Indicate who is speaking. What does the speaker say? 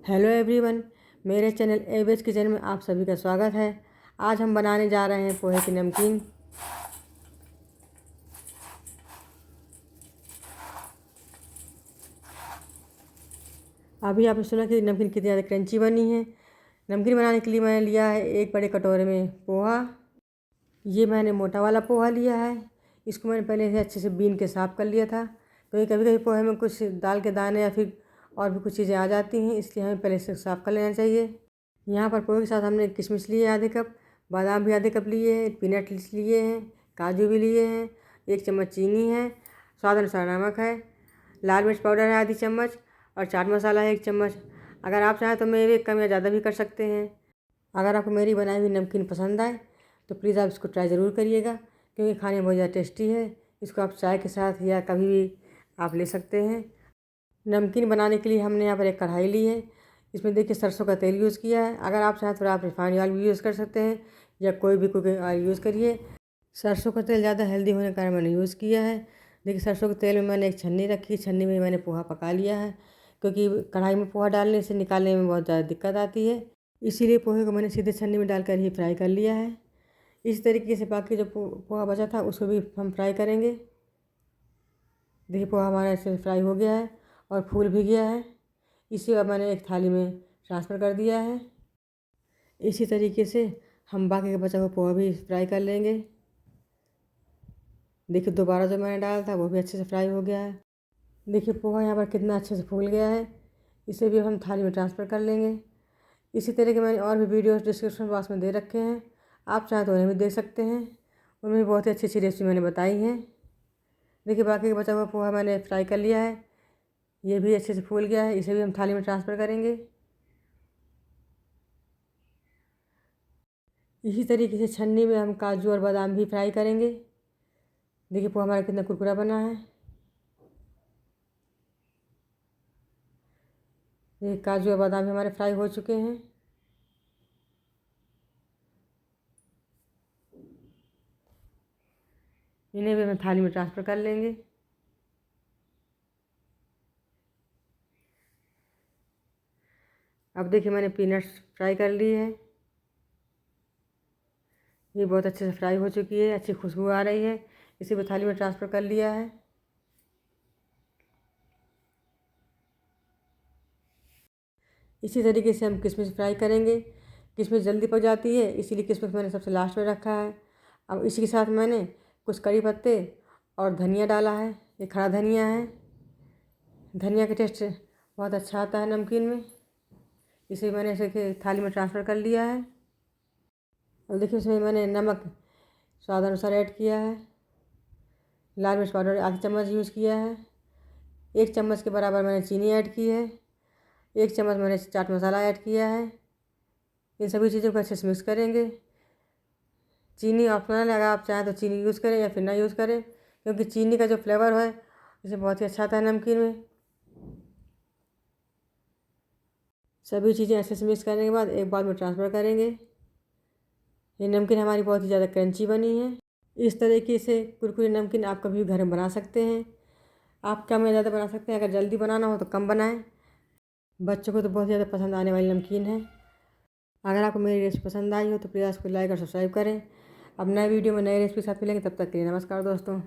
Speaker 1: Hello everyone, मेरे channel Airways kitchen में आप सभी का स्वागत है। आज हम बनाने जा रहे हैं पोहे की नमकीन। अभी आपने सुना कि नमकीन कितनी ज़्यादा क्रंची बनी है। नमकीन बनाने के लिए मैंने लिया है एक बड़े कटोरे में पोहा। ये मैंने मोटा वाला पोहा लिया है। इसको मैंने पहले से अच्छे से बीन के साफ़ कर लिया था, क्योंकि कभी कभी पोहे में कुछ दाल के दाने या फिर और भी कुछ चीज़ें आ जाती हैं, इसलिए हमें पहले से साफ़ कर लेना चाहिए। यहाँ पर पोहे के साथ हमने किशमिश लिए आधे कप, बादाम भी आधे कप लिए हैं, पीनट लिए हैं, काजू भी लिए हैं, 1 चम्मच चीनी है, स्वाद अनुसार नमक है, लाल मिर्च पाउडर है आधी चम्मच और चाट मसाला है 1 चम्मच। अगर आप चाहें तो मेरे कम या ज़्यादा भी कर सकते हैं। अगर आपको मेरी बनाई हुई नमकीन पसंद आए तो प्लीज़ आप इसको ट्राई ज़रूर करिएगा, क्योंकि खाने में बहुत ज़्यादा टेस्टी है। इसको आप चाय के साथ या कभी भी आप ले सकते हैं। नमकीन बनाने के लिए हमने यहाँ पर एक कढ़ाई ली है। इसमें देखिए सरसों का तेल यूज़ किया है। अगर आप चाहें तो आप रिफाइंड ऑयल भी यूज़ कर सकते हैं या कोई भी कुकिंग ऑयल यूज़ करिए। सरसों का तेल ज़्यादा हेल्दी होने के कारण मैंने यूज़ किया है। देखिए सरसों के तेल में मैंने एक छन्नी रखी, छन्नी में मैंने पोहा पका लिया है, क्योंकि कढ़ाई में पोहा डालने से निकालने में बहुत ज़्यादा दिक्कत आती है। इसीलिए पोहे को मैंने सीधे छन्नी में डालकर ही फ्राई कर लिया है। इस तरीके से बाकी जो पोहा बचा था उसको भी हम फ्राई करेंगे। देखिए पोहा हमारा ऐसे फ्राई हो गया है और फूल भी गया है। इसे अब मैंने एक थाली में ट्रांसफ़र कर दिया है। इसी तरीके से हम बाकी का बचा हुआ पोहा भी फ्राई कर लेंगे। देखिए दोबारा जो मैंने डाला था वो भी अच्छे से फ्राई हो गया है। देखिए पोहा यहाँ पर कितना अच्छे से फूल गया है। इसे भी हम थाली में ट्रांसफ़र कर लेंगे। इसी तरह के मैंने और भी वीडियोस डिस्क्रिप्शन बॉक्स में दे रखे हैं, आप चाहें तो उन्हें भी देख सकते हैं। उनमें भी बहुत ही अच्छी अच्छी रेसिपी मैंने बताई हैं। देखिए बाकी का बचा हुआ पोहा मैंने फ्राई कर लिया है, ये भी अच्छे से फूल गया है। इसे भी हम थाली में ट्रांसफ़र करेंगे। इसी तरीके से छन्नी में हम काजू और बादाम भी फ्राई करेंगे। देखिए पोहा हमारा कितना कुरकुरा बना है। ये काजू और बादाम भी हमारे फ्राई हो चुके हैं। इन्हें भी हम थाली में ट्रांसफ़र कर लेंगे। अब देखिए मैंने पीनट्स फ्राई कर ली है। ये बहुत अच्छे से फ्राई हो चुकी है, अच्छी खुशबू आ रही है। इसे भी थाली में ट्रांसफ़र कर लिया है। इसी तरीके से हम किशमिश फ्राई करेंगे। किशमिश जल्दी पक जाती है, इसीलिए किशमिश मैंने सबसे लास्ट में रखा है। अब इसी के साथ मैंने कुछ कड़ी पत्ते और धनिया डाला है। ये खड़ा धनिया है। धनिया का टेस्ट बहुत अच्छा आता है नमकीन में। इसे मैंने ऐसे थाली में ट्रांसफ़र कर लिया है। और देखिए उसमें मैंने नमक स्वाद अनुसार ऐड किया है। लाल मिर्च पाउडर आधी चम्मच यूज़ किया है। 1 चम्मच के बराबर मैंने चीनी ऐड की है। 1 चम्मच मैंने चाट मसाला ऐड किया है। इन सभी चीज़ों को अच्छे से मिक्स करेंगे। चीनी ऑप्शनल है, अगर आप चाहें तो चीनी यूज़ करें या फिर ना यूज़ करें, क्योंकि चीनी का जो फ्लेवर है इसे बहुत ही अच्छा आता है नमकीन में। सभी चीज़ें अच्छे से मिक्स करने के बाद एक बाउल में ट्रांसफ़र करेंगे। ये नमकीन हमारी बहुत ही ज़्यादा क्रंची बनी है। इस तरीके से कुरकुरी नमकीन आप कभी भी घर में बना सकते हैं। आप कम या ज़्यादा बना सकते हैं, अगर जल्दी बनाना हो तो कम बनाएं। बच्चों को तो बहुत ज़्यादा पसंद आने वाली नमकीन है। अगर आपको मेरी रेसिपी पसंद आई हो तो प्लीज़ उसको लाइक और सब्सक्राइब करें। अब नए वीडियो में नए रेसिपी के साथ मिलेंगे, तब तक के लिए नमस्कार दोस्तों।